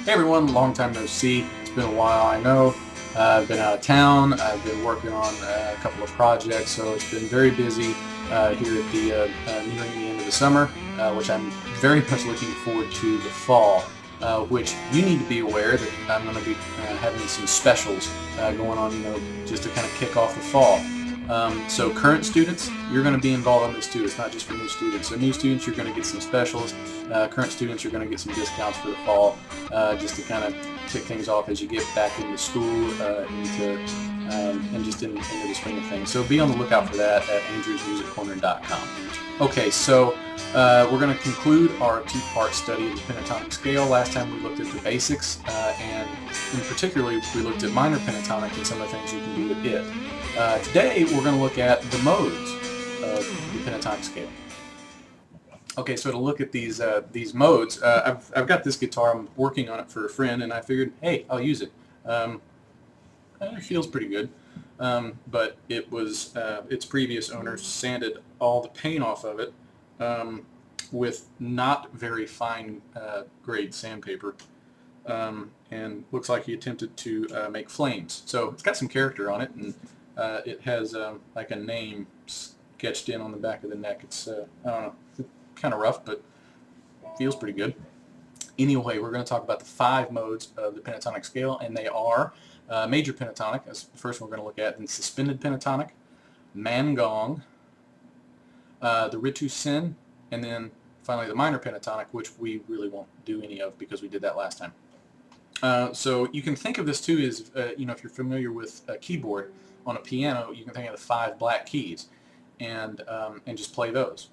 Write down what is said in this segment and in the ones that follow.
Hey everyone, long time no see. It's been a while, I know. I've been out of town. I've been working on a couple of projects, so it's been very busy here at the nearing the end of the summer, which I'm very much looking forward to the fall, which you need to be aware that I'm going to be having some specials going on, just to kind of kick off the fall. So current students, you're going to be involved in this too. It's not just for new students. So new students, you're going to get some specials. Current students, you're going to get some discounts for the fall, just to kind of kick things off as you get back into school, and just into the swing of things. So be on the lookout for that at andrewsmusiccorner.com. Okay, so we're going to conclude our two-part study of the pentatonic scale. Last time we looked at the basics, and in particular, we looked at minor pentatonic and some of the things you can do with it. Today, we're going to look at the modes of the pentatonic scale. Okay, so to look at these modes, I've got this guitar. I'm working on it for a friend, and I figured, hey, I'll use it. It feels pretty good, but it was its previous owner sanded all the paint off of it with not very fine grade sandpaper, and looks like he attempted to make flames. So it's got some character on it, and it has like a name sketched in on the back of the neck. It's I don't know. Kind of rough, but feels pretty good. Anyway, we're going to talk about the 5 modes of the pentatonic scale, and they are major pentatonic, that's the first one we're going to look at, then suspended pentatonic, man gong, the ritu-sin, and then finally the minor pentatonic, which we really won't do any of because we did that last time. So you can think of this too as, if you're familiar with a keyboard on a piano, you can think of the 5 black keys and just play those.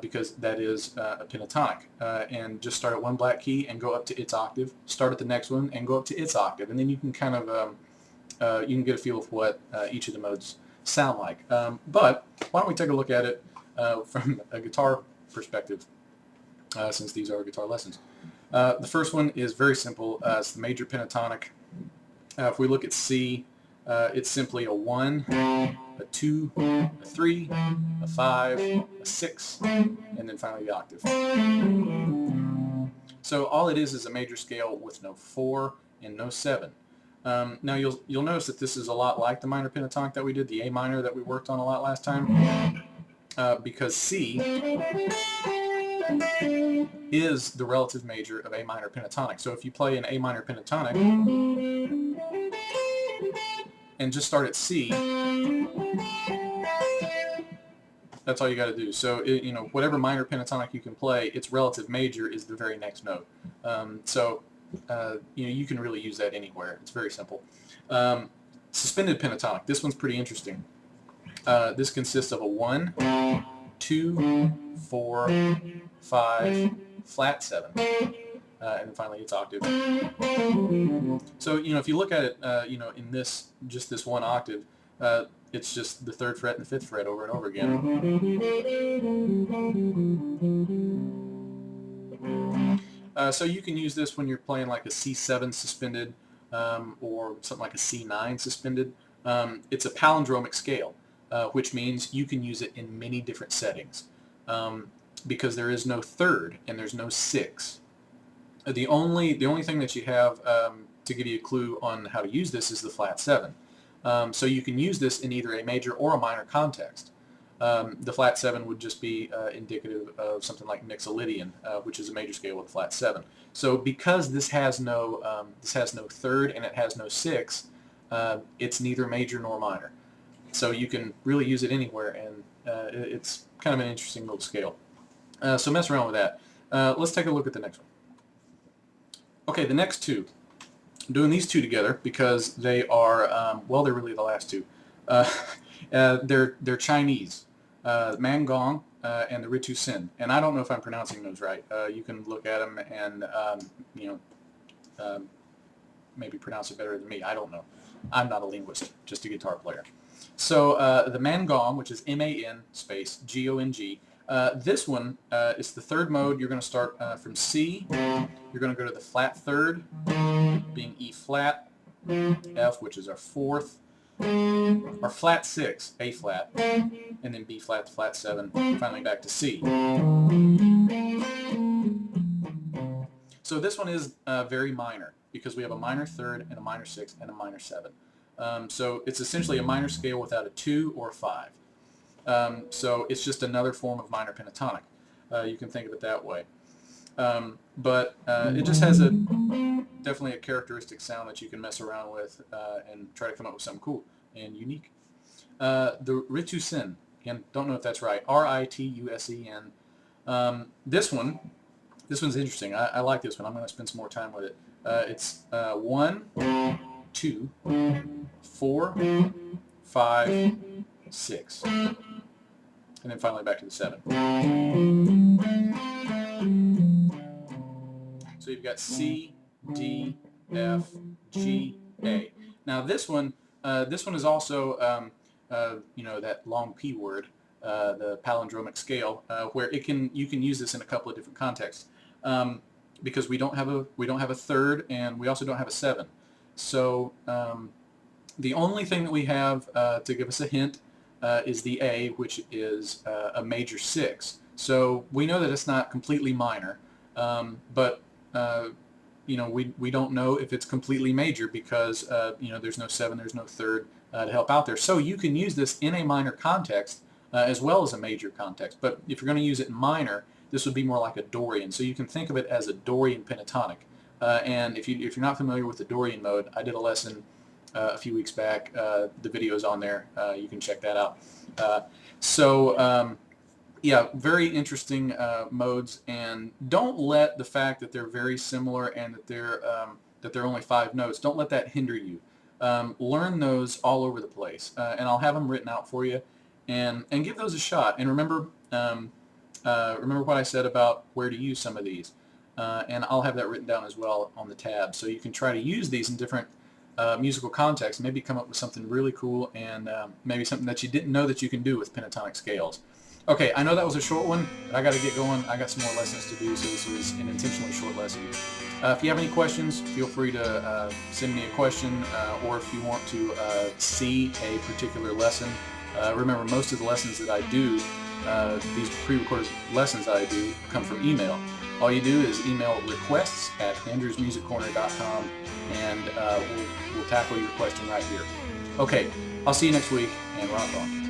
Because that is a pentatonic, and just start at one black key and go up to its octave, start at the next one and go up to its octave, and then you can kind of you can get a feel of what each of the modes sound like. But why don't we take a look at it from a guitar perspective, since these are guitar lessons. The first one is very simple. It's the major pentatonic. If we look at C, it's simply a 1, a 2, a 3, a 5, a 6, and then finally the octave. So all it is a major scale with no 4 and no 7. Now you'll notice that this is a lot like the minor pentatonic that we did, the A minor that we worked on a lot last time, because C is the relative major of A minor pentatonic. So if you play an A minor pentatonic and just start at C, that's all you got to do. So whatever minor pentatonic you can play, its relative major is the very next note. You can really use that anywhere. It's very simple. Suspended pentatonic. This one's pretty interesting. This consists of a 1, 2, 4, 5, flat 7. And then finally its octave. So if you look at it, in this one octave, it's just the 3rd fret and the 5th fret over and over again. So you can use this when you're playing like a C7 suspended, or something like a C9 suspended. It's a palindromic scale, which means you can use it in many different settings, because there is no 3rd and there's no 6. The only thing that you have to give you a clue on how to use this is the flat 7. So you can use this in either a major or a minor context. The flat 7 would just be indicative of something like Mixolydian, which is a major scale with a flat 7. So because this has no 3rd and it has no 6, it's neither major nor minor. So you can really use it anywhere, and it's kind of an interesting little scale. So mess around with that. Let's take a look at the next one. Okay, the next 2. I'm doing these 2 together because they are, they're really the last 2. They're Chinese, man gong and the ritu-sin. And I don't know if I'm pronouncing those right. You can look at them and, maybe pronounce it better than me. I don't know. I'm not a linguist, just a guitar player. So the man gong, which is M-A-N space G-O-N-G, this one is the 3rd mode. You're going to start from C. You're going to go to the flat 3rd, being E flat, F, which is our 4th, our flat 6, A flat, and then B flat to flat 7, finally back to C. So this one is very minor because we have a minor third and a minor sixth and a minor seven. So it's essentially a minor scale without a 2 or a 5. So it's just another form of minor pentatonic. You can think of it that way. But it just has definitely a characteristic sound that you can mess around with and try to come up with something cool and unique. The Ritusen, again, don't know if that's right, Ritusen. This one's interesting. I like this one. I'm going to spend some more time with it. It's 1, 2, 4, 5, 6, and then finally back to the 7. So you've got C, D, F, G, A. Now this one is also that long P word, the palindromic scale, where you can use this in a couple of different contexts, because we don't have a third and we also don't have a 7. So the only thing that we have to give us a hint is the A, which is a major 6. So we know that it's not completely minor, but we don't know if it's completely major because there's no 7, there's no third to help out there. So you can use this in a minor context as well as a major context. But if you're going to use it in minor, this would be more like a Dorian. So you can think of it as a Dorian pentatonic. And if you're not familiar with the Dorian mode, I did a lesson a few weeks back. The video is on there. You can check that out. Yeah, very interesting modes, and don't let the fact that they're very similar and that they're only 5 notes, don't let that hinder you. Learn those all over the place, and I'll have them written out for you, and give those a shot. And remember what I said about where to use some of these, and I'll have that written down as well on the tab, so you can try to use these in different musical contexts, maybe come up with something really cool, and maybe something that you didn't know that you can do with pentatonic scales. Okay, I know that was a short one, but I got to get going. I got some more lessons to do, so this was an intentionally short lesson. If you have any questions, feel free to send me a question, or if you want to see a particular lesson. Remember, most of the lessons that I do, these pre-recorded lessons that I do, come from email. All you do is email requests@andrewsmusiccorner.com, and we'll tackle your question right here. Okay, I'll see you next week, and rock on.